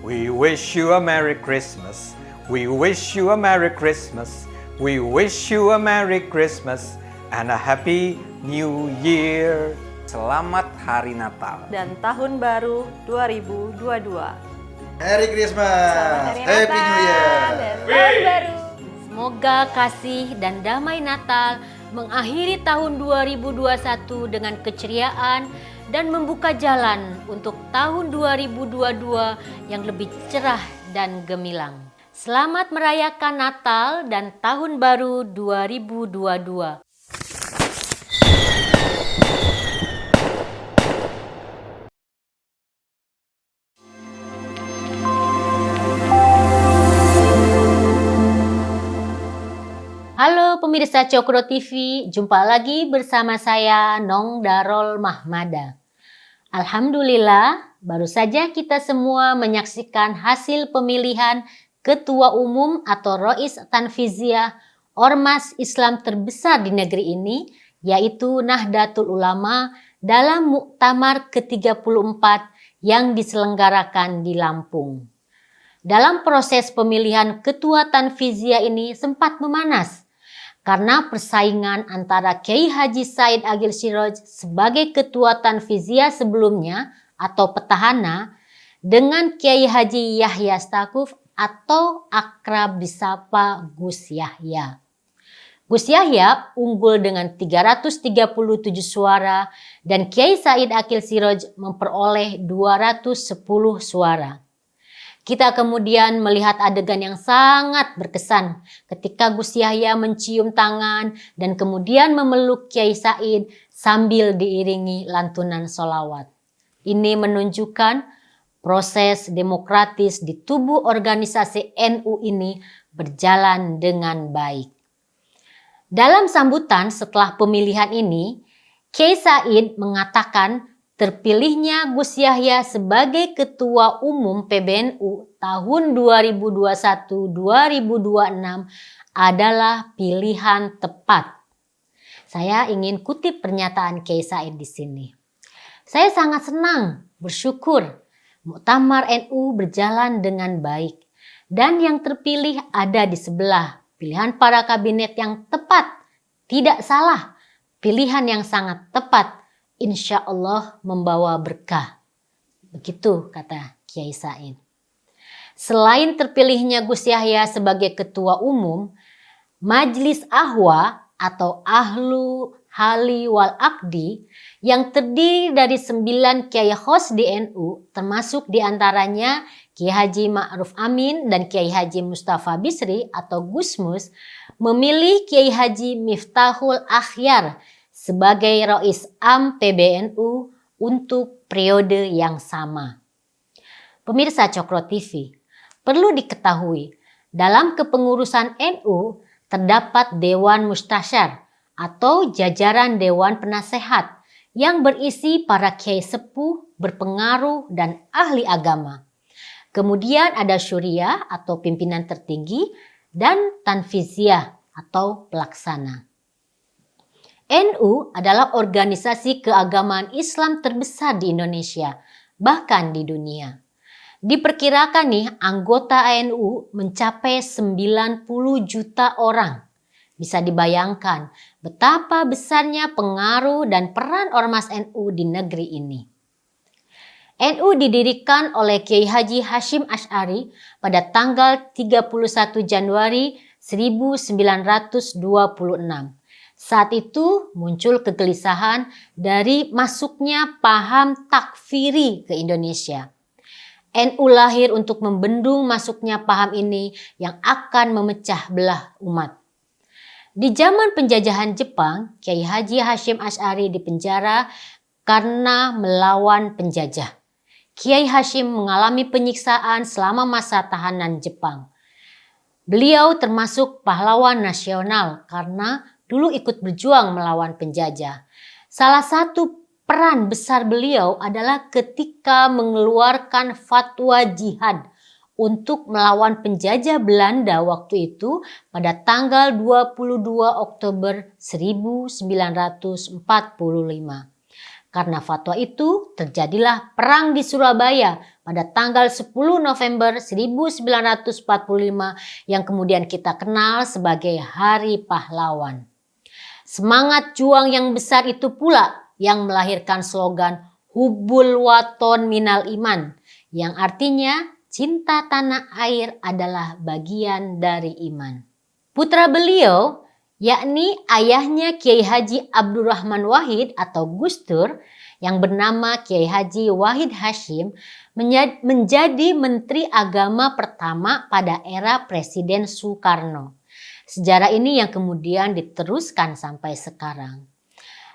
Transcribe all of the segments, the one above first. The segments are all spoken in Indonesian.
We wish you a Merry Christmas. We wish you a Merry Christmas. We wish you a Merry Christmas and a Happy New Year. Selamat Hari Natal dan Tahun Baru 2022. Merry Christmas, Selamat Hari Happy Natal New Year. dan Tahun Baru. Semoga kasih dan damai Natal mengakhiri tahun 2021 dengan keceriaan dan membuka jalan untuk tahun 2022 yang lebih cerah dan gemilang. Selamat merayakan Natal dan Tahun Baru 2022. Halo pemirsa Cokro TV, jumpa lagi bersama saya Nong Darol Mahmada. Alhamdulillah, baru saja kita semua menyaksikan hasil pemilihan Ketua Umum atau Rois Tanfiziyah Ormas Islam terbesar di negeri ini, yaitu Nahdlatul Ulama dalam Muktamar ke-34 yang diselenggarakan di Lampung. Dalam proses pemilihan Ketua Tanfiziyah ini sempat memanas, karena persaingan antara Kiai Haji Said Agil Siroj sebagai Ketua Tanfiziyah sebelumnya atau petahana dengan Kiai Haji Yahya Stakuf atau akrab disapa Gus Yahya. Gus Yahya unggul dengan 337 suara dan Kiai Said Agil Siroj memperoleh 210 suara. Kita kemudian melihat adegan yang sangat berkesan ketika Gus Yahya mencium tangan dan kemudian memeluk Kiai Said sambil diiringi lantunan sholawat. Ini menunjukkan proses demokratis di tubuh organisasi NU ini berjalan dengan baik. Dalam sambutan setelah pemilihan ini, Kiai Said mengatakan terpilihnya Gus Yahya sebagai Ketua Umum PBNU tahun 2021-2026 adalah pilihan tepat. Saya ingin kutip pernyataan Kiai Said di sini. Saya sangat senang, bersyukur Muktamar NU berjalan dengan baik dan yang terpilih ada di sebelah. Pilihan para kabinet yang tepat, tidak salah, pilihan yang sangat tepat. Insya Allah membawa berkah. Begitu kata Kiai Said. Selain terpilihnya Gus Yahya sebagai Ketua Umum, Majlis Ahwa atau Ahlu Hali wal Akdi yang terdiri dari 9 Kiai Khos di NU, termasuk diantaranya Kiai Haji Ma'ruf Amin dan Kiai Haji Mustafa Bisri atau Gusmus, memilih Kiai Haji Miftahul Akhyar sebagai Rois Am PBNU untuk periode yang sama. Pemirsa Cokro TV, perlu diketahui dalam kepengurusan NU terdapat Dewan Mustasyar atau jajaran Dewan Penasehat yang berisi para kiai sepuh, berpengaruh dan ahli agama. Kemudian ada Syuriah atau pimpinan tertinggi dan Tanfiziyah atau pelaksana. NU adalah organisasi keagamaan Islam terbesar di Indonesia, bahkan di dunia. Diperkirakan nih anggota NU mencapai 90 juta orang. Bisa dibayangkan betapa besarnya pengaruh dan peran Ormas NU di negeri ini. NU didirikan oleh Kiai Haji Hashim Asy'ari pada tanggal 31 Januari 1926. Saat itu muncul kegelisahan dari masuknya paham takfiri ke Indonesia. NU lahir untuk membendung masuknya paham ini yang akan memecah belah umat. Di zaman penjajahan Jepang, Kiai Haji Hashim Asy'ari dipenjara karena melawan penjajah. Kiai Hashim mengalami penyiksaan selama masa tahanan Jepang. Beliau termasuk pahlawan nasional karena dulu ikut berjuang melawan penjajah. Salah satu peran besar beliau adalah ketika mengeluarkan fatwa jihad untuk melawan penjajah Belanda waktu itu pada tanggal 22 Oktober 1945. Karena fatwa itu terjadilah perang di Surabaya pada tanggal 10 November 1945 yang kemudian kita kenal sebagai Hari Pahlawan. Semangat juang yang besar itu pula yang melahirkan slogan Hubbul Waton Minal Iman, yang artinya cinta tanah air adalah bagian dari iman. Putra beliau, yakni ayahnya Kiai Haji Abdurrahman Wahid atau Gus Dur, yang bernama Kiai Haji Wahid Hasyim, menjadi Menteri Agama pertama pada era Presiden Soekarno. Sejarah ini yang kemudian diteruskan sampai sekarang.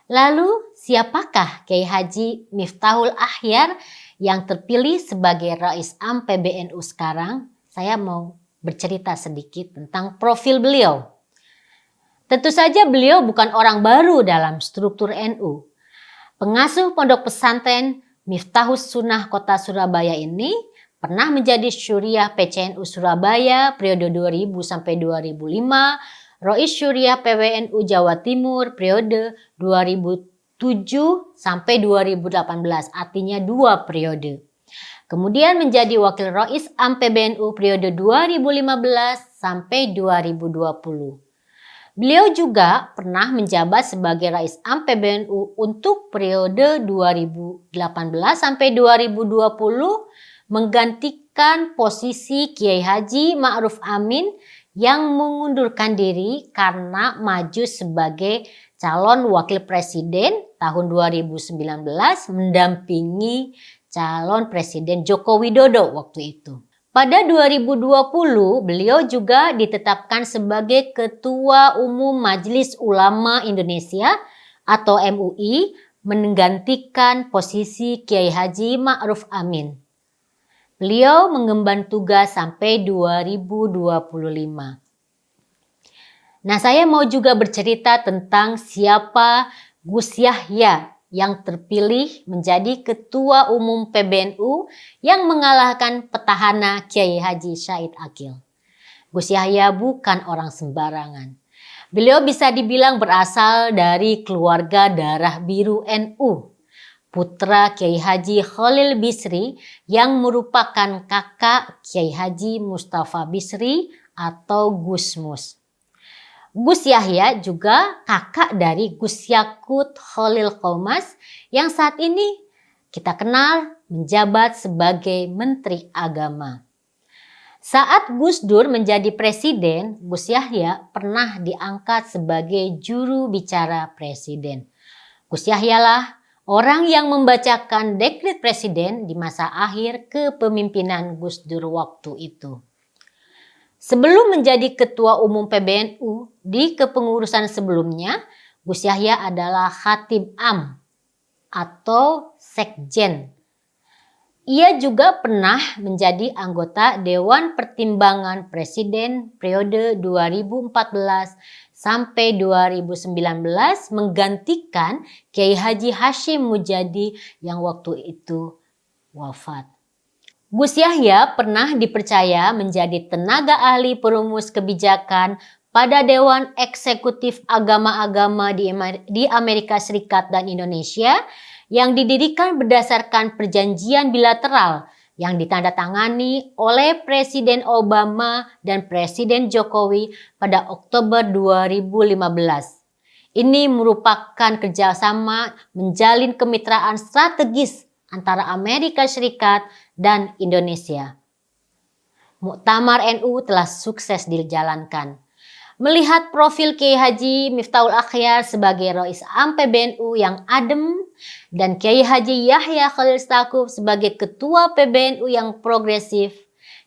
Lalu siapakah Kiai Haji Miftahul Akhyar yang terpilih sebagai Rais Am PBNU sekarang? Saya mau bercerita sedikit tentang profil beliau. Tentu saja beliau bukan orang baru dalam struktur NU. Pengasuh pondok pesantren Miftahus Sunnah Kota Surabaya ini pernah menjadi Syuriah PCNU Surabaya periode 2000 sampai 2005, Rois Syuriah PWNU Jawa Timur periode 2007 sampai 2018, artinya 2 periode. Kemudian menjadi Wakil Rois Am PBNU periode 2015 sampai 2020. Beliau juga pernah menjabat sebagai Rais Am PBNU untuk periode 2018 sampai 2020, menggantikan posisi Kiai Haji Ma'ruf Amin yang mengundurkan diri karena maju sebagai calon wakil presiden tahun 2019 mendampingi calon Presiden Joko Widodo waktu itu. Pada 2020, beliau juga ditetapkan sebagai Ketua Umum Majelis Ulama Indonesia atau MUI, menggantikan posisi Kiai Haji Ma'ruf Amin. Beliau mengemban tugas sampai 2025. Nah, saya mau juga bercerita tentang siapa Gus Yahya yang terpilih menjadi Ketua Umum PBNU yang mengalahkan petahana Kiai Haji Said Akil. Gus Yahya bukan orang sembarangan. Beliau bisa dibilang berasal dari keluarga darah biru NU. Putra Kiai Haji Khalil Bisri yang merupakan kakak Kiai Haji Mustafa Bisri atau Gus Mus. Gus Yahya juga kakak dari Gus Yakut Khalil Qomas yang saat ini kita kenal menjabat sebagai Menteri Agama. Saat Gus Dur menjadi presiden, Gus Yahya pernah diangkat sebagai juru bicara presiden. Gus Yahya lah orang yang membacakan dekret presiden di masa akhir kepemimpinan Gus Dur waktu itu. Sebelum menjadi Ketua Umum PBNU di kepengurusan sebelumnya, Gus Yahya adalah Khatib Am atau Sekjen. Ia juga pernah menjadi anggota Dewan Pertimbangan Presiden periode 2014 sampai 2019 menggantikan Kiai Haji Hashim Mujadi yang waktu itu wafat. Gus Yahya pernah dipercaya menjadi tenaga ahli perumus kebijakan pada Dewan Eksekutif Agama-Agama di Amerika Serikat dan Indonesia yang didirikan berdasarkan perjanjian bilateral yang ditandatangani oleh Presiden Obama dan Presiden Jokowi pada Oktober 2015. Ini merupakan kerjasama menjalin kemitraan strategis antara Amerika Serikat dan Indonesia. Muktamar NU telah sukses dijalankan. Melihat profil Kiai Haji Miftahul Akhyar sebagai Rais Am PBNU yang adem dan Kiai Haji Yahya Khalil Stakuf sebagai Ketua PBNU yang progresif,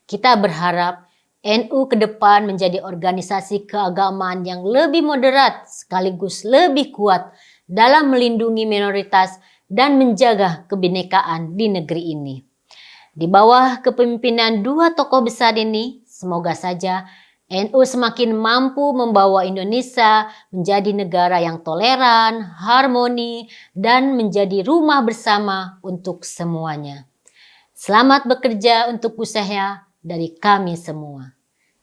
kita berharap NU ke depan menjadi organisasi keagamaan yang lebih moderat sekaligus lebih kuat dalam melindungi minoritas dan menjaga kebinekaan di negeri ini. Di bawah kepemimpinan dua tokoh besar ini, semoga saja NU semakin mampu membawa Indonesia menjadi negara yang toleran, harmoni, dan menjadi rumah bersama untuk semuanya. Selamat bekerja untuk Gus Yahya dari kami semua.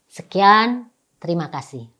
Sekian, terima kasih.